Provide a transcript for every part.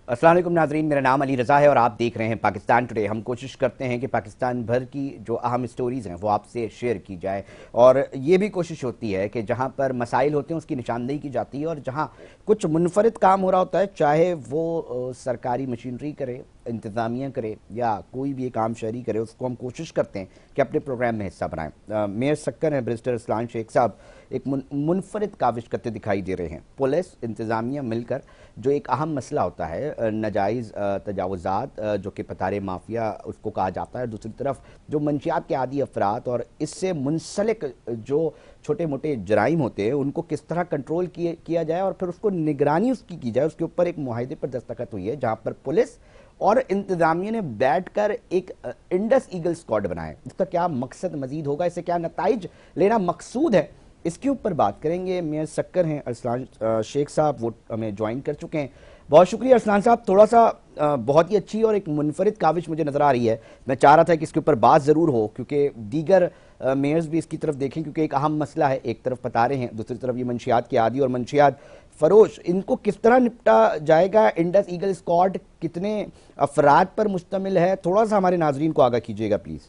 अस्सलाम वालेकुम नाजरीन, मेरा नाम अली रज़ा है और आप देख रहे हैं पाकिस्तान टुडे। हम कोशिश करते हैं कि पाकिस्तान भर की जो अहम स्टोरीज़ हैं वो आपसे शेयर की जाए, और ये भी कोशिश होती है कि जहाँ पर मसाइल होते हैं उसकी निशानदेही की जाती है, और जहाँ कुछ मुनफरिद काम हो रहा होता है, चाहे वो सरकारी मशीनरी करे, इंतज़ामिया करे या कोई भी एक आम शहरी करे, उसको हम कोशिश करते हैं कि अपने प्रोग्राम में हिस्सा बनाएं। मेयर सक्कर हैं बैरिस्टर अरसलान शेख साहब, एक मुनफरिद काविश करते दिखाई दे रहे हैं। पुलिस इंतज़ामिया मिलकर जो एक अहम मसला होता है नाजायज़ तजावुज़ात, जो कि पतारे माफिया उसको कहा जाता है, दूसरी तरफ जो मंशियात के आदी अफराद और इससे मुंसलिक जो छोटे मोटे जराइम होते हैं उनको किस तरह कंट्रोल किया जाए और फिर उसको निगरानी उसकी की जाए, उसके ऊपर एक मुआहदे पर दस्तखत हुई है जहाँ पर पुलिस और इंतजामिया ने बैठकर एक इंडस ईगल स्क्वाड बनाया। इसका क्या मकसद मजीद होगा, इससे क्या नताइज लेना मकसूद है, इसके ऊपर बात करेंगे। मेयर सक्कर हैं अरसलान शेख साहब, वो हमें ज्वाइन कर चुके हैं। बहुत शुक्रिया अरसलान साहब। थोड़ा सा बहुत ही अच्छी और एक मुनफरिद काविश मुझे नज़र आ रही है। मैं चाह रहा था कि इसके ऊपर बात ज़रूर हो, क्योंकि दीगर मेयर्स भी इसकी तरफ देखें, क्योंकि एक अहम मसला है। एक तरफ पता रहे हैं, दूसरी तरफ ये मंशियात के आदी और मंशियात फरोश, इनको किस तरह निपटा जाएगा। इंडस ईगल स्क्वाड कितने अफराद पर मुश्तमिल है, थोड़ा सा हमारे नाजरीन को आगाह कीजिएगा प्लीज़।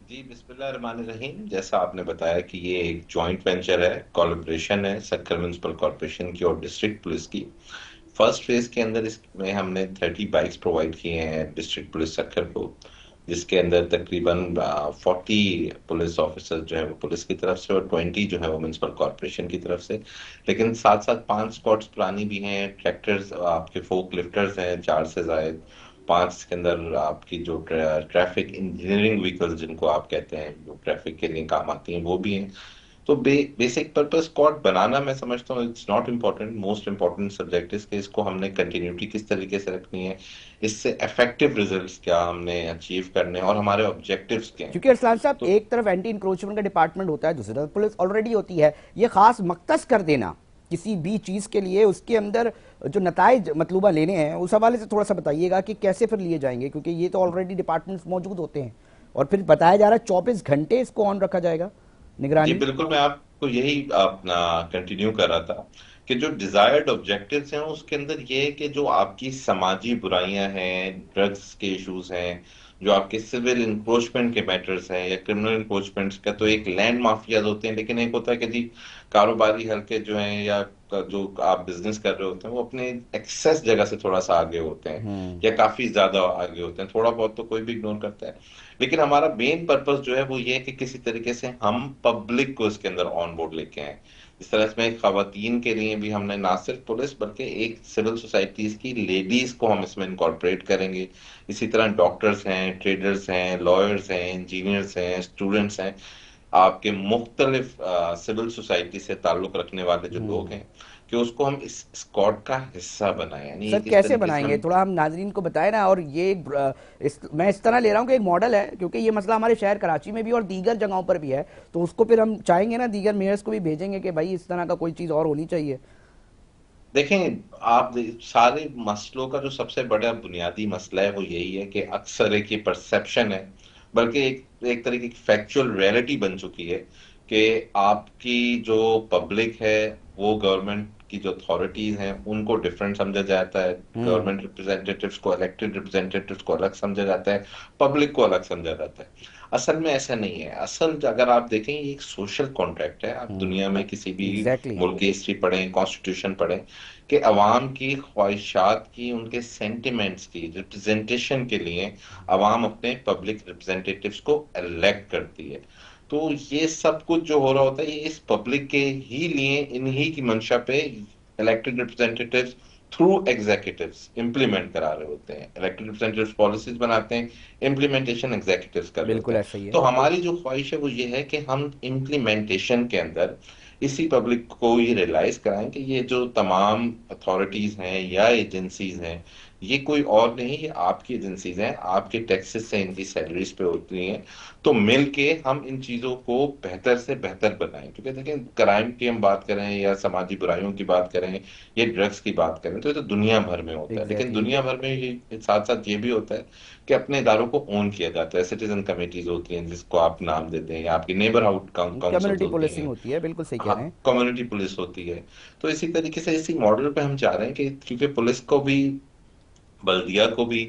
जी बिस्मिल्लाहिर्रहमानिर्रहीम। जैसा आपने बताया कि ये एक जॉइंट वेंचर है, कोलैबोरेशन है सक्कर म्युनिसिपल कॉर्पोरेशन की और डिस्ट्रिक्ट पुलिस की। फर्स्ट फेज के अंदर इसमें हमने 30 बाइक्स प्रोवाइड किए हैं डिस्ट्रिक्ट पुलिस सक्कर को, जिसके अंदर तकरीबन 40 पुलिस ऑफिसर जो है वो पुलिस की तरफ से और 20 जो है वो म्युनिसिपल कॉर्पोरेशन की तरफ से। लेकिन साथ साथ 5 स्क्वाड्स पुरानी भी हैं, ट्रैक्टर्स आपके फोक लिफ्टर्स हैं 4 से ज्यादा, 5 के अंदर आपकी जो ट्रैफिक इंजीनियरिंग व्हीकल्स जिनको आप कहते हैं, जो ट्रैफिक के लिए काम आती हैं, वो भी हैं। तो बेसिक पर्पस स्क्वाड बनाना मैं समझता हूँ it's not important, most important subject इसके इसको हमने कंटिन्यूटी किस तरीके से रखनी है, इससे इफेक्टिव रिजल्ट्स क्या हमने अचीव करने हैं और हमारे ऑब्जेक्टिव्स क्या हैं। क्योंकि अरसलान साहब, तो एक तरफ एंटी इंक्रोचमेंट का डिपार्टमेंट होता है, दूसरी तरफ पुलिस ऑलरेडी होती है। ये खास मख्तस कर देना किसी भी चीज़ के लिए, उसके अंदर जो नताइज मतलूबा लेने हैं, उस हवाले से थोड़ा सा बताइएगा कि कैसे फिर लिए जाएंगे, क्योंकि ये तो ऑलरेडी डिपार्टमेंट्स मौजूद होते हैं और फिर बताया जा रहा है 24 घंटे इसको ऑन रखा जाएगा, जी निगरानी। बिल्कुल, मैं आपको यही अपना कंटिन्यू कर रहा था कि जो डिजायर्ड ऑब्जेक्टिव्स हैं उसके अंदर ये है कि जो आपकी समाजी बुराइयां हैं, ड्रग्स के इश्यूज हैं, जो आपके सिविल इंक्रोचमेंट के मैटर्स हैं या क्रिमिनल इंक्रोचमेंट्स का, तो एक लैंड माफियाज होते हैं, लेकिन एक होता है कि जी कारोबारी हल्के जो हैं या जो आप बिजनेस कर रहे होते हैं वो अपने एक्सेस जगह से थोड़ा सा आगे होते हैं या काफी ज्यादा आगे होते हैं। थोड़ा बहुत तो कोई भी इग्नोर करता है, लेकिन हमारा मेन पर्पस जो है वो ये है कि किसी तरीके से हम पब्लिक को इसके अंदर ऑन बोर्ड लेके आए। इस तरह इसमें खवातीन के लिए भी हमने ना सिर्फ पुलिस बल्कि एक सिविल सोसाइटीज की लेडीज को हम इसमें इनकॉर्पोरेट करेंगे। इसी तरह डॉक्टर्स हैं, ट्रेडर्स हैं, लॉयर्स हैं, इंजीनियर्स हैं, स्टूडेंट्स हैं, आपके मुख्तलिफ सिविल सोसाइटी से ताल्लुक रखने वाले जो लोग हैं, कि उसको हम इस स्क्वाड का हिस्सा बनाए, यानी सर एक इस कैसे तरीके से बनाएंगे, हम। थोड़ा हम नाजरीन को बताएं ना। और ये मैं इस तरह ले रहा हूँ कि एक मॉडल है, क्योंकि ये मसला हमारे शहर कराची में भी और दीगर जगहों पर भी है, तो उसको फिर हम चाहेंगे ना, दीगर मेयर्स को भी भेजेंगे कि भाई इस तरह का कोई चीज़ और होनी चाहिए। देखें सारे मसलों का जो सबसे बड़ा बुनियादी मसला है वो यही है कि अक्सर एक ये परसेप्शन है, बल्कि एक तरीके की फैक्चुअल रियलिटी बन चुकी है कि आपकी जो पब्लिक है वो गवर्नमेंट की जो अथॉरिटीज हैं उनको डिफरेंट समझा जाता है, गवर्नमेंट रिप्रेजेंटेटिव्स को, इलेक्टेड रिप्रेजेंटेटिव्स को अलग समझा जाता है, पब्लिक को अलग समझा जाता है। असल में ऐसा नहीं है। असल अगर आप देखें ये एक सोशल कॉन्ट्रैक्ट है। आप दुनिया में किसी भी एग्जैक्टली। मुल्क की हिस्ट्री पढ़ें, कॉन्स्टिट्यूशन पढ़ें, कि अवाम की ख्वाहिशात की, उनके सेंटिमेंट्स की रिप्रेजेंटेशन के लिए अवाम अपने पब्लिक रिप्रेजेंटेटिव्स को इलेक्ट करती है। तो ये सब कुछ जो हो रहा होता है ये इस पब्लिक के ही लिए, इन्हीं की मंशा पे elected representatives through executives implement करा रहे होते हैं। इलेक्टेड रिप्रेजेंटेटिव्स पॉलिसीज बनाते हैं, इम्प्लीमेंटेशन एग्जीक्यूटिव्स कर रहे होते बिल्कुल हैं। ऐसा ही है। तो हमारी जो ख्वाहिश है वो ये है कि हम इम्प्लीमेंटेशन के अंदर इसी पब्लिक को ये रियलाइज कराएं कि ये जो तमाम अथॉरिटीज हैं या एजेंसीज हैं ये कोई और नहीं, ये आपकी एजेंसीज हैं, आपके टैक्सेस से इनकी सैलरीज पे होती हैं। तो मिल के हम इन चीजों को बेहतर से बेहतर बनाएं, क्योंकि देखिए क्राइम की हम बात करें या समाजी बुराइयों की बात करें या ड्रग्स की बात करें, तो ये तो दुनिया भर में होता है, लेकिन एग्जैक्टली। दुनिया भर में ये साथ साथ ये भी होता है कि अपने इदारों को ओन किया जाता है। सिटीजन कमेटीज होती हैं जिसको आप नाम देते हैं, या आपकी नेबरहुड काउंसिल्स कम्युनिटी होती पुलिसिंग हैं। होती है, बिल्कुल सही कह हाँ, रहे हैं। कम्युनिटी पुलिस होती है। तो इसी तरीके से इसी मॉडल पे हम जा रहे हैं कि क्योंकि पुलिस को भी, बल्दिया को भी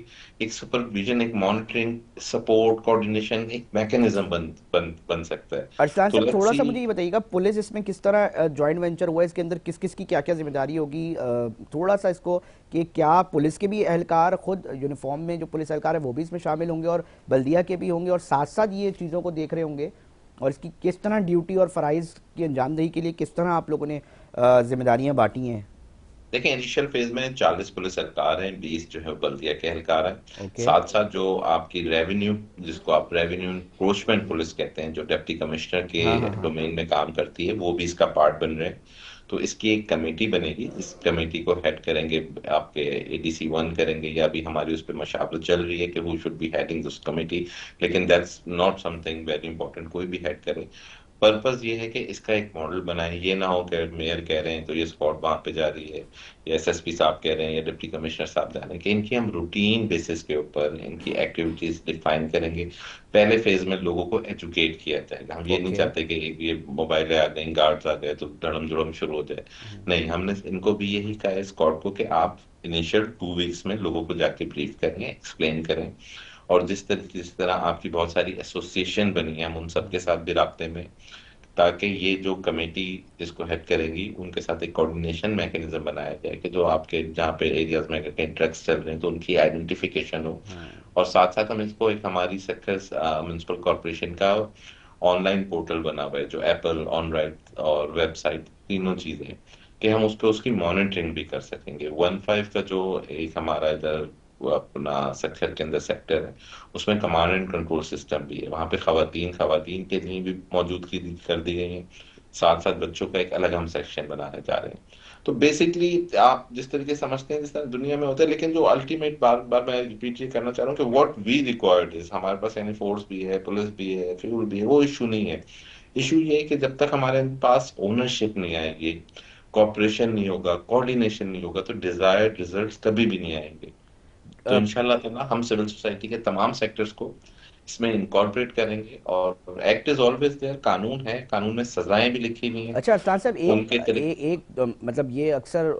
एक सुपरविजन, एक मॉनिटरिंग, सपोर्ट, कोऑर्डिनेशन, एक मैकेनिज्म बन सकता है। अरसलान तो साहब, लेट्स थोड़ा सी। सा मुझे ये बताइएगा, पुलिस इसमें किस तरह जॉइंट वेंचर हुआ है, इसके अंदर किस किस की क्या क्या जिम्मेदारी होगी, थोड़ा सा इसको, कि क्या पुलिस के भी एहलकार खुद यूनिफॉर्म में जो पुलिस एहलकार है वो भी इसमें शामिल होंगे और बल्दिया के भी होंगे और साथ साथ ये चीज़ों को देख रहे होंगे, और इसकी किस तरह ड्यूटी और फ़राइज़ की अंजामदही के लिए किस तरह आप लोगों ने जिम्मेदारियां बांटी हैं? देखिए इनिशियल फेज में 40 पुलिस एहलकार हैं, 20 जो है बल्दिया के एहलकार हैं। ओके। साथ साथ जो आपकी रेवेन्यू, जिसको आप रेवेन्यू इंक्रोचमेंट पुलिस कहते हैं, जो डिप्टी कमिश्नर के हाँ हाँ हाँ। डोमेन में काम करती है, वो भी इसका पार्ट बन रहे हैं। तो इसकी एक कमेटी बनेगी, इस कमेटी को हेड करेंगे आपके ADC 1 करेंगे, या अभी हमारी उस पर मशावरत चल रही है कि who should be heading this committee, लेकिन that's not something very important, कोई भी हेड करे। पर्पस ये है कि इसका एक मॉडल बनाए, ये ना हो कि मेयर कह रहे हैं तो ये स्क्वाड वहां पे जा रही है, या SSP साहब कह रहे हैं या डिप्टी कमिश्नर साहब जा रहे हैं, कि इनकी हम रूटीन बेसिस के ऊपर इनकी एक्टिविटीज डिफाइन करेंगे। पहले फेज में लोगों को एजुकेट किया जाएगा, हम ये नहीं ओके। चाहते कि ये मोबाइल आ गई, गार्ड्स आ गए तो धड़म धुड़म शुरू हो जाए। नहीं, हमने इनको भी यही कहा है स्क्वाड को कि आप इनिशियल 2 वीक्स में लोगों को जाके ब्रीफ करें, एक्सप्लेन करें। और जिस तरह आपकी बहुत सारी एसोसिएशन बनी है, हम उन सबके साथ भी राब्ते में, ताकि ये जो कमेटी इसको हेड करेगी उनके साथ एक कोऑर्डिनेशन मैकेनिज्म बनाया जाए, कि जो आपके जहाँ पे एरियाज में कहीं ड्रग्स चल रहे हैं तो उनकी आइडेंटिफिकेशन हो। हाँ। और साथ साथ हम इसको एक, हमारी सेक्टर म्यूनसिपल कॉरपोरेशन का ऑनलाइन पोर्टल बना हुआ है, जो एप्पल ऑन राइट और वेबसाइट तीनों चीजें, कि हम उसको उसकी मॉनिटरिंग भी कर सकेंगे। 1-5 का जो एक हमारा इधर वो अपना सेक्टर के अंदर सेक्टर है, उसमें कमांड एंड कंट्रोल सिस्टम भी है, वहां पे खवातीन के लिए भी मौजूदगी कर दी गई है। साथ साथ बच्चों का एक अलग हम सेक्शन बनाने जा रहे हैं। तो बेसिकली आप जिस तरीके से समझते हैं जिस तरह दुनिया में होता है, लेकिन जो अल्टीमेट, बार बार मैं रिपीट ये करना चाह रहा हूँ कि व्हाट वी रिक्वायर्ड इज, हमारे पास एनी फोर्स भी है, पुलिस भी है, फ्यूल भी है, वो इशू नहीं है। इशू ये है कि जब तक हमारे पास ओनरशिप नहीं आएगी, कॉपरेशन नहीं होगा, कोऑर्डिनेशन नहीं होगा, तो डिजायर्ड रिजल्ट्स कभी भी नहीं आएंगे। तो इंशाल्लाह ताला हम सिविल सोसाइटी के तमाम सेक्टर्स को इसमें इनकॉर्पोरेट करेंगे। और एक्ट इज ऑलवेज देयर, कानून है, कानून में सजाएं भी लिखी हुई हैं अच्छा अरसलान साहब, उनके तरीके। एक मतलब ये अक्सर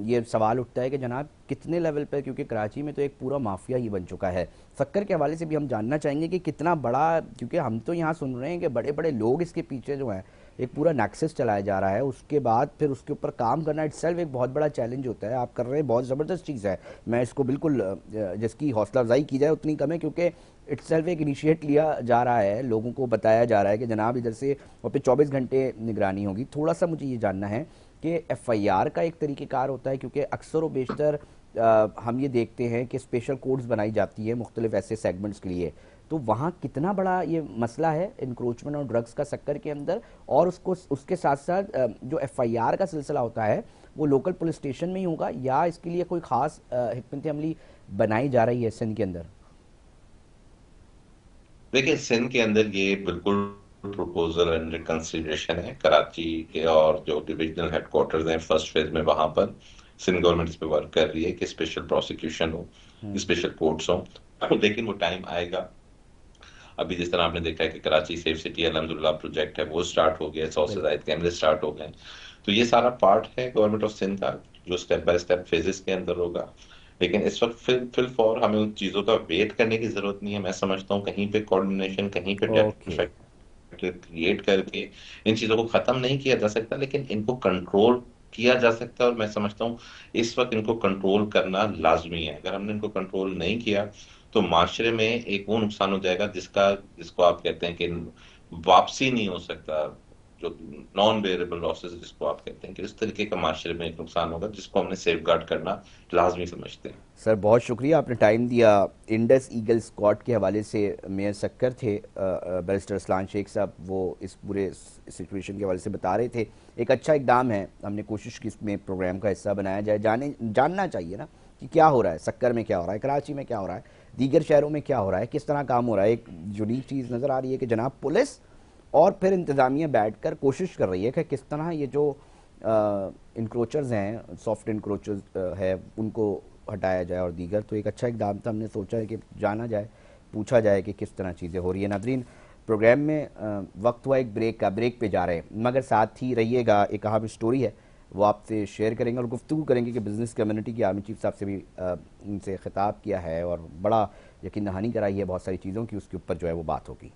ये सवाल उठता है कि जनाब कितने लेवल पर, क्योंकि कराची में तो एक पूरा माफिया ही बन चुका है, शक्कर के हवाले से भी हम जानना चाहेंगे कि कितना बड़ा, क्योंकि हम तो यहाँ सुन रहे हैं कि बड़े बड़े लोग इसके पीछे जो हैं, एक पूरा नेक्सस चलाया जा रहा है, उसके बाद फिर उसके ऊपर काम करना इटसेल्फ एक बहुत बड़ा चैलेंज होता है। आप कर रहे हैं, बहुत ज़बरदस्त चीज़ है, मैं इसको बिल्कुल जिसकी हौसला अफजाई की जाए उतनी कम है, क्योंकि इटसेल्फ एक इनिशिएट लिया जा रहा है, लोगों को बताया जा रहा है कि जनाब इधर से वहाँ पे 24 घंटे निगरानी होगी। थोड़ा सा मुझे ये जानना है कि एफआईआर का एक तरीक़ेकार होता है, क्योंकि अक्सर व बेशतर हम ये देखते हैं कि स्पेशल कोड्स बनाई जाती है मुख्तलिफ ऐसे सेगमेंट्स के लिए, तो वहाँ कितना बड़ा ये मसला है इंक्रोचमेंट और ड्रग्स का शक्कर के अंदर, और उसको उसके साथ साथ जो एफआईआर का सिलसिला होता है वो लोकल पुलिस स्टेशन में ही होगा, या इसके लिए कोई ख़ास हिकमत अमली बनाई जा रही है सिंध के अंदर? देखिए सिंध के अंदर ये बिल्कुल प्रपोजल अंडर कंसिडरेशन है कराची के, और जो डिविजनल हेडक्वार्टर्स हैं फर्स्ट फेज में, वहां पर सिंध गवर्नमेंट इस पे वर्क कर रही है कि स्पेशल प्रोसिक्यूशन हो, स्पेशल कोर्ट्स हो। लेकिन वो टाइम आएगा। अभी जिस तरह आपने देखा है कि कराची सेफ सिटी अल्हम्दुलिल्लाह प्रोजेक्ट है, वो स्टार्ट हो गया, 100 से बिल्कुल। ज्यादा कैमरे स्टार्ट हो गए। तो ये सारा पार्ट है गवर्नमेंट ऑफ सिंध का, जो स्टेप बाय स्टेप फेजेस के अंदर होगा। लेकिन इस वक्त फिल फॉर हमें उन चीजों का वेट करने की जरूरत नहीं है। मैं समझता हूँ कहीं पे कोऑर्डिनेशन, कहीं पे डेटा ओके। क्रिएट करके इन चीजों को खत्म नहीं किया जा सकता, लेकिन इनको कंट्रोल किया जा सकता है। और मैं समझता हूँ इस वक्त इनको कंट्रोल करना लाजमी है। अगर हमने इनको कंट्रोल नहीं किया तो माशरे में एक वो नुकसान हो जाएगा जिसका, जिसको आप कहते हैं कि वापसी नहीं हो सकता। जो नॉन बेरेबल लॉसेस जिसको आप कहते हैं, कि इस तरीके का माशरे में एक नुकसान होगा जिसको हमने सेफ गार्ड करना लाजमी समझते हैं। सर बहुत शुक्रिया, आपने टाइम दिया। इंडस ईगल स्क्वाड के हवाले से मेयर सक्कर थे बैरिस्टर असलान शेख साहब, वो इस पूरे सिचुएशन के हवाले से बता रहे थे। एक अच्छा इकदाम है, हमने कोशिश की इसमें प्रोग्राम का हिस्सा बनाया जाए, जानना चाहिए ना कि क्या हो रहा है, सक्कर में क्या हो रहा है, कराची में क्या हो रहा है, दीगर शहरों में क्या हो रहा है, किस तरह काम हो रहा है। एक यूनिक चीज़ नज़र आ रही है कि जनाब पुलिस और फिर इंतज़ामिया बैठकर कोशिश कर रही है कि किस तरह ये जो इंक्रोचर्स हैं, सॉफ्ट इंक्रोचर्स है, उनको हटाया जाए और दीगर। तो एक अच्छा इकदाम था, हमने सोचा है कि जाना जाए, पूछा जाए कि किस तरह चीज़ें हो रही है। नादरीन, प्रोग्राम में वक्त हुआ एक ब्रेक का, ब्रेक पे जा रहे हैं, मगर साथ ही रहिएगा, एक अहम स्टोरी है वो आपसे शेयर करेंगे और गुफ्तगू करेंगे कि बिज़नेस कम्युनिटी की आर्मी चीफ साहब से भी उनसे ख़िताब किया है और बड़ा यकीन दहानी कराई है बहुत सारी चीज़ों की, उसके ऊपर जो है वो बात होगी।